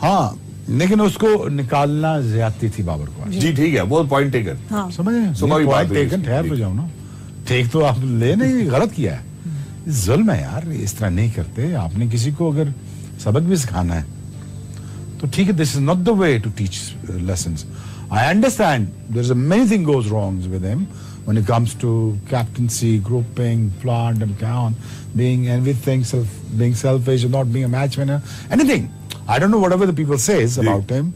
ہاں لیکن اس کو نکالنا زیادتی تھی بابر کو. جی ٹھیک ہے, وہ پوائنٹ ٹیکن. سمجھے پوائنٹ ٹیکن, ٹھہر تو جاؤ نا, ٹھیک تو آپ لے نہیں, غلط کیا ہے, ظلم ہے یار, اس طرح نہیں کرتے. آپ نے کسی کو اگر سبق بھی سکھانا ہے تو ٹھیک ہے, this is not the way to teach lessons. I understand there's many things goes wrong with him when it comes to captaincy, grouping, flaunt and count, being everything, being selfish, not being a match winner, anything. I don't know whatever the people says about him.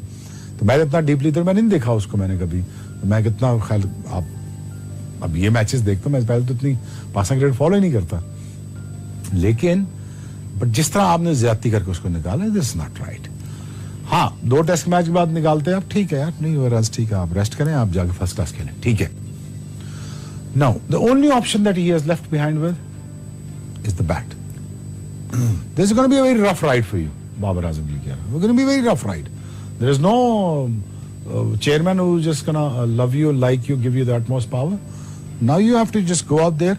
تو میں اتنا deeply تو میں نہیں دیکھا اس کو میں نے کبھی. میں کتنا خیال آپ اب یہ میچز دیکھتا ہوں, میں پہلے تو اتنی پاکستان کرکٹ فالو ہی نہیں کرتا, لیکن بٹ جس طرح آپ نے زیادتی کر کے اس کو نکالا, دس از ناٹ رائٹ. ہاں 2 ٹیسٹ میچ کے بعد نکالتے ہیں آپ, ٹھیک ہے یار, نہیں ہو رہا ٹھیک ہے, آپ ریسٹ کریں, آپ جا کے فرسٹ کلاس کھیلیں, ٹھیک ہے. Now the only option that he has left behind with is the bat. There is gonna be a very rough ride for you. Babar Azam ji کہہ رہے ہیں, gonna be very rough ride. There is no chairman who's just gonna love you, like you, give you the utmost power. Now you have to just go out there.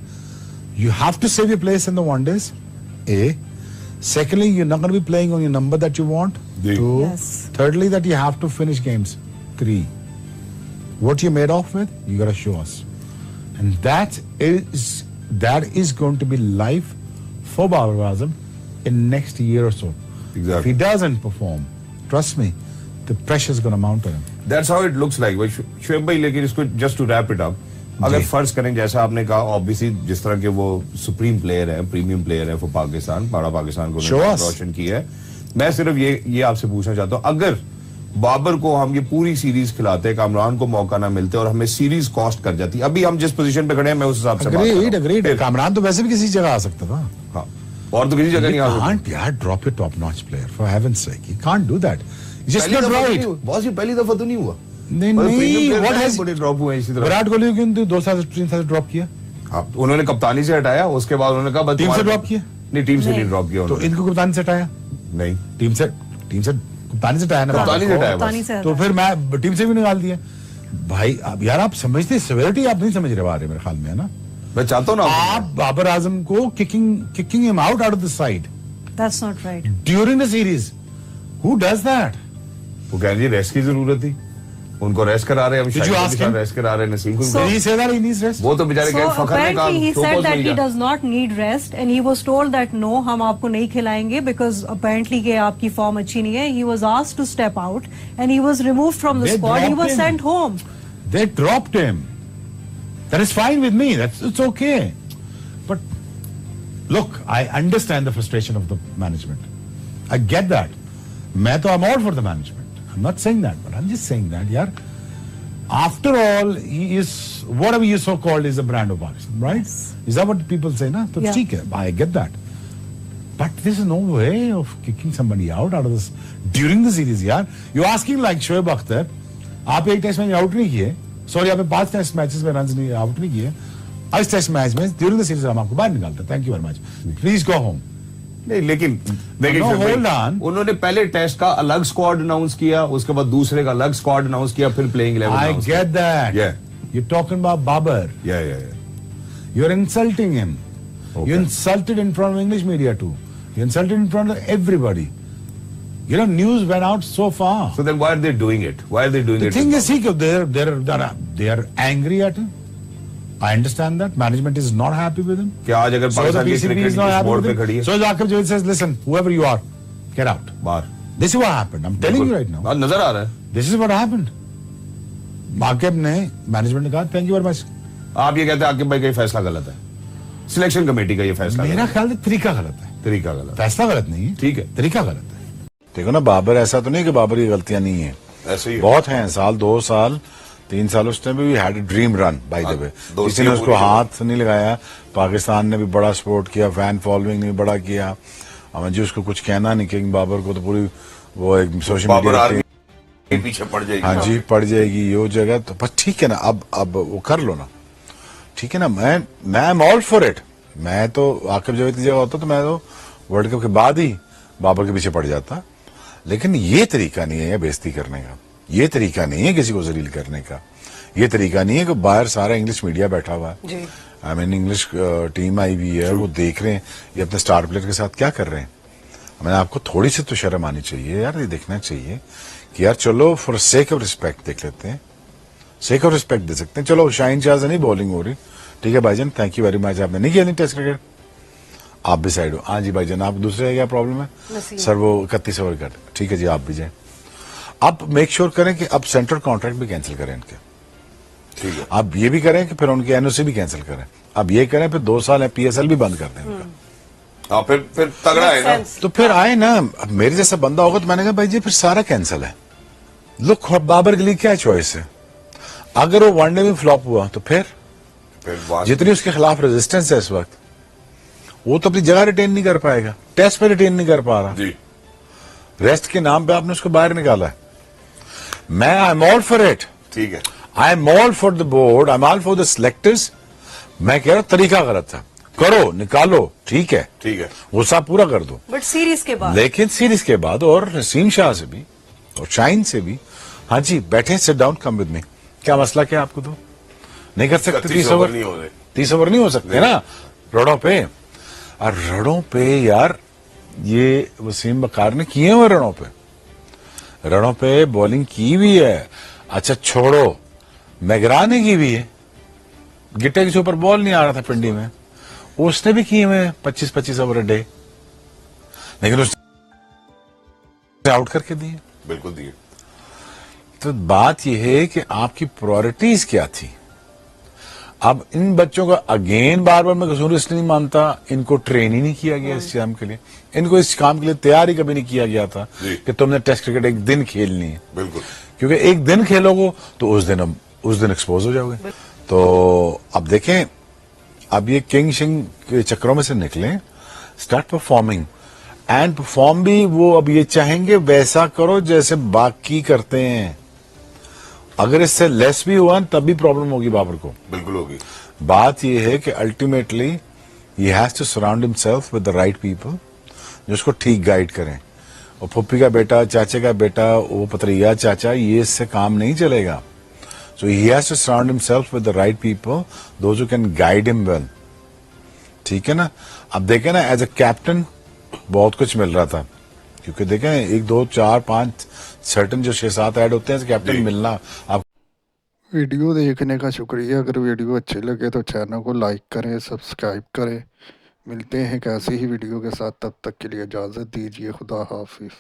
You have to save your place in the one days. A. Secondly, you're not going to be playing on your number that you want. 2. Yes. Thirdly, that you have to finish games. 3. What you're made off with, you got to show us. And that is going to be life for Babar Azam in next year or so. Exactly. If he doesn't perform, trust me, the pressure is going to mount on him. That's how it looks like. Shoaib بھائی, لیکن اس کو just to wrap it up, اگر فرض کریں جیسا آپ نے کہا, obviously جس طرح کے وہ سپریم پلیئر ہیں, پریمیم پلیئر ہیں for پاکستان, بڑا پاکستان کو روشن کیا ہے. میں صرف یہ آپ سے پوچھنا چاہتا ہوں, اگر بابر کو ہم یہ پوری سیریز کھلاتے, کامران کو موقع نہ ملتے اور ہمیں سیریز کاسٹ کر جاتی, ابھی ہم جس پوزیشن پہ کھڑے ہیں میں اس حساب سے Agreed. کامران تو ویسے بھی کسی جگہ آ سکتا تھا. ہاں, اور تو کسی جگہ نہیں آ سکتا. Can't yaar drop your top notch player for heaven's sake. You can't do that. Just not right. باس یہ پہلی دفعہ تو نہیں ہوا. نہیں, what has ڈراپ ہوئے اسی طرح. وراٹ کوہلی کو 2 سال 3 سال ڈراپ کیا, انہوں نے کپتانی سے ہٹایا, اس کے بعد انہوں نے کہا ٹیم سے ڈراپ کیا. نہیں, ٹیم سے نہیں ڈراپ کیا. تو ان کو کپتانی سے ہٹایا نہیں, ٹیم سے کپتانی سے ہٹایا نا, کپتانی سے ہٹایا. تو پھر میں ٹیم سے بھی نکال دیا. بھائی اب یار آپ سمجھتے, سیویرٹی آپ نہیں سمجھ رہے میرے خیال میں, ہے نا. میں چاہتا ہوں نا آپ بابر اعظم کو kicking him out of the side. That's not right. During the series. Who does that? وہ کہہ رہی ہے ریسٹ کی ضرورت تھی, ان کو ریسٹ کرا رہے ہیں, ریسٹ کرا رہے ہیں نسیم کو. وہ تو بیچارے کہ فخر نے کہا he said that he does not need rest and he was told that no, ہم آپ کو نہیں کھلائیں گے because apparently کہ آپ کی فارم اچھی نہیں ہے. He was asked to step out and he was removed from the squad. He was sent home. They dropped him. That is fine with me. It's okay. But look, I understand the frustration of the management. I get that. I'm all for the management. I'm not saying that, but I'm just saying that, yaar, after all, he is, whatever you so called, is a brand of Pakistan, right? Yes. Is that what people say, na? So, yeah. I get that. But there's no way of kicking somebody out of this during the series, yaar. You're asking like Shoaib Akhtar, آپ ایک test match out نہیں کیے, sorry آپ نے 5 test matches میں runs نہیں out نہیں کیے, اس ٹیسٹ میچ میں ڈیورنگ دا سیریز ہم آپ کو باہر نکالتے. Thank you very much, please go home. نہیں, لیکن انہوں نے پہلے ٹیسٹ کا الگ اسکواڈ اناؤنس کیا, اس کے بعد دوسرے کا الگ اسکواڈ اناؤنس کیا, پھر playing 11 I get that. Yeah. You're talking about Babar. Yeah. You're insulting him. Okay. You insulted in front of English media too. You insulted in front of everybody. You know, news went out so far. So then why are they doing it? Why are they doing it? The thing is, they are angry at him. I understand that. Management is not happy with him. کہ آج اگر پاکستان کی cricket اس board پہ کھڑی ہے. So Aqib Javed says, listen, whoever you are, get out. باہر. This is what happened. I'm telling you right now. نظر آ رہا ہے. This is what happened. Aqib نے مینجمنٹ نے کہا thank you very much. آپ یہ کہتے ہیں عاقب بھائی کا یہ فیصلہ غلط ہے, سلیکشن کمیٹی کا یہ فیصلہ. میرا خیال ہے طریقہ غلط ہے. طریقہ غلط, فیصلہ غلط نہیں ہے, ٹھیک ہے, طریقہ غلط ہے. دیکھو نا, بابر ایسا تو نہیں کہ بابر کی غلطیاں نہیں ہیں, ایسے ہی بہت ہیں. سال 2 سال 3 سال اس نے بھی had a dream run by the way. کسی نے اس کو ہاتھ نہیں لگایا. پاکستان نے بھی بڑا سپورٹ کیا, فین فالوئنگ نے بڑا کیا. ہمیں جی اس کو کچھ کہنا نہیں, کنگ بابر کو تو پوری وہ ایک سوشل میڈیا پیچھے پڑ جائے گی. ہاں جی پڑ جائے گی یہ جگہ. تو بس ٹھیک ہے نا, اب وہ کر لو نا, ٹھیک ہے نا. میں ایم آل فار اٹ. میں تو عاقب جاوید کی جگہ ہوتا تو میں تو ورلڈ کپ کے بعد ہی بابر کے پیچھے پڑ جاتا. لیکن یہ طریقہ نہیں ہے بےزتی کرنے کا, یہ طریقہ نہیں ہے کسی کو ذلیل کرنے کا, یہ طریقہ نہیں ہے کہ باہر سارا انگلش میڈیا بیٹھا ہوا ہے, انگلش ٹیم آئی ہوئی ہے, وہ دیکھ رہے ہیں یہ اپنے اسٹار پلیئر کے ساتھ کیا کر رہے ہیں. میں آپ کو تھوڑی سی تو شرم آنی چاہیے یار, یہ دیکھنا چاہیے کہ یار چلو فار سیک آف ریسپیکٹ دیکھ لیتے ہیں, سیک آف ریسپیکٹ دے سکتے ہیں. چلو شاہین شاہ سے نہیں بولنگ ہو رہی, ٹھیک ہے بھائی جان, تھینک یو ویری مچ, آپ نے نہیں کیا نہیں ٹیسٹ کرکٹ, آپ بھی سائڈ ہو. ہاں جی بھائی جان, آپ دوسرے کیا پرابلم ہے سر, وہ 31 اوور کٹ, ٹھیک ہے جی آپ بھی جائیں. اب میک شیور کریں کہ اب سینٹرل کانٹریکٹ بھی کینسل کریں ان کے, ٹھیک ہے, اب یہ بھی کریں کہ پھر ان کے این او سی بھی کینسل کریں, اب یہ کریں پھر 2 سال ہے پی ایس ایل بھی بند کر دیں ان کا. ہاں پھر تگڑا ہے نا. تو پھر آئے نا, اب میرے جیسا بندہ ہوگا تو میں نے کہا بھائی جی پھر سارا کینسل ہے. لک بابر کے لیے کیا چوائس ہے, اگر وہ ون ڈے میں فلاپ ہوا تو پھر جتنی اس کے خلاف ریزسٹنس ہے اس وقت, وہ تو اپنی جگہ ریٹین نہیں کر پائے گا, ٹیسٹ پہ ریٹین نہیں کر پا رہا, جی ریسٹ کے نام پہ آپ نے اس کو باہر نکالا ہے. میں I am all for it, ٹھیک ہے, I am all for the board, I am all for the selectors. میں کہہ رہا ہوں طریقہ غلط تھا, کرو نکالو ٹھیک ہے, ٹھیک ہے, غصہ پورا کر دو, بٹ سیریز کے بعد, لیکن سیریز کے بعد, اور نسیم شاہ سے بھی اور شاہین سے بھی, ہاں جی بیٹھے sit down, come with me, کیا مسئلہ کیا آپ کو, تو نہیں کر سکتے 30 اوور, نہیں ہو رہے, 30 اوور نہیں ہو سکتے نا روڈوں پہ. اور رڑوں پہ یار یہ وسیم بکار نے کیے ہوئے رڑوں پہ, رڑوں پہ بولنگ کی بھی ہے. اچھا چھوڑو, میگرا نے کی بھی ہے, گٹے کے اوپر بال نہیں آ رہا تھا پنڈی میں, اس نے بھی کیے ہوئے 25 اوور ڈے, لیکن اس نے آؤٹ کر کے دیے. بالکل دیے. تو بات یہ ہے کہ آپ کی پرائرٹیز کیا تھی. اب ان بچوں کا اگین بار بار میں قصور اس لیے نہیں مانتا, ان کو ٹرین ہی نہیں کیا گیا اس کام کے لیے, ان کو اس کام کے لیے تیار ہی کبھی نہیں کیا گیا تھا کہ تم نے ٹیسٹ کرکٹ ایک دن کھیلنی ہے. بالکل, کیونکہ ایک دن کھیلو گے تو اس دن ایکسپوز ہو جاؤ گے. تو اب دیکھیں, اب یہ کنگ شنگ کے چکروں میں سے نکلیں, اسٹارٹ پرفارمنگ, اینڈ پرفارم بھی وہ اب یہ چاہیں گے ویسا کرو جیسے باقی کرتے ہیں. اگر اس سے لیس بھی ہوا تب بھی پرابلم ہوگی بابر کو, بالکل ہوگی. بات یہ ہے کہ ultimately he has to surround himself with the right people جو اس کو ٹھیک گائیڈ کریں. اور پھپھی کا بیٹا, چاچے کا بیٹا, وہ پتریا چاچا, یہ اس سے کام نہیں چلے گا. So he has to surround himself with the right people, those who can guide him well, ٹھیک ہے نا. اب دیکھیں نا, ایز اے کیپٹن بہت کچھ مل رہا تھا, کیونکہ دیکھیں 1 2 4 5 سرٹن جو 6 7 ایڈ ہوتے ہیں کیپٹن ملنا. آپ ویڈیو دیکھنے کا شکریہ. اگر ویڈیو اچھے لگے تو چینل کو لائک کریں, سبسکرائب کریں. ملتے ہیں ایک ایسی ہی ویڈیو کے ساتھ, تب تک کے لیے اجازت دیجیے. خدا حافظ.